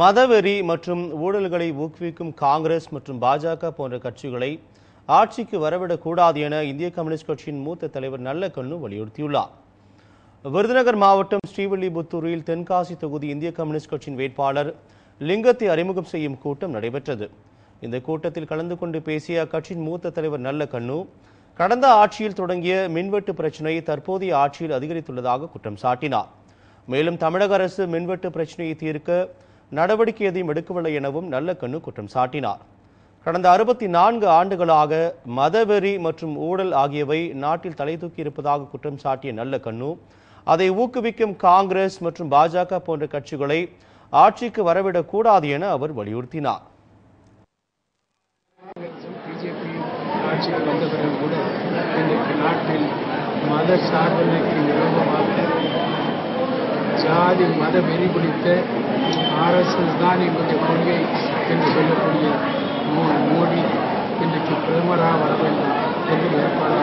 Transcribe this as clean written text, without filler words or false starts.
மதவெறி மற்றும் ஊழல்களை ஊக்குவிக்கும் காங்கிரஸ் மற்றும் பாஜக போன்ற கட்சிகளை ஆட்சிக்கு வரவிடக்கூடாது என இந்திய கம்யூனிஸ்ட் கட்சியின் மூத்த தலைவர் நல்லக்கண்ணு வலியுறுத்தியுள்ளார். விருதுநகர் மாவட்டம் ஸ்ரீவில்லிபுத்தூரில் தென்காசி தொகுதி இந்திய கம்யூனிஸ்ட் கட்சியின் வேட்பாளர் லிங்கத்தை அறிமுகம் செய்யும் கூட்டம் நடைபெற்றது. இந்த கூட்டத்தில் கலந்து கொண்டு பேசிய அக்கட்சியின் மூத்த தலைவர் நல்லக்கண்ணு, கடந்த ஆட்சியில் தொடங்கிய மின்வெட்டு பிரச்சினை தற்போதைய ஆட்சியில் அதிகரித்துள்ளதாக குற்றம் சாட்டினார். மேலும் தமிழக அரசு மின்வெட்டு பிரச்சினையை தீர்க்க நடவடிக்கை எதையும் எடுக்கவில்லை எனவும் நல்லக்கண்ணு குற்றம் சாட்டினார். கடந்த 64 ஆண்டுகளாக மதவெறி மற்றும் ஊழல் ஆகியவை நாட்டில் தலை தூக்கி இருப்பதாக குற்றம் சாட்டிய நல்லக்கண்ணு, அதை ஊக்குவிக்கும் காங்கிரஸ் மற்றும் பாஜக போன்ற கட்சிகளை ஆட்சிக்கு வரவிடக்கூடாது என அவர் வலியுறுத்தினார். ஆட்சிக்கு வந்த பிறகு கூட இன்றைக்கு நாட்டில் மத சார்பின்மைக்கு விரோதமாக ஜாதி மத வெறி பிடித்த ஆர்எஸ்எஸ் தான் எங்களுடைய கொள்கை என்று சொல்லக்கூடிய மோடி இன்றைக்கு பிரதமராக வர வேண்டும் என்று வேட்பாளர்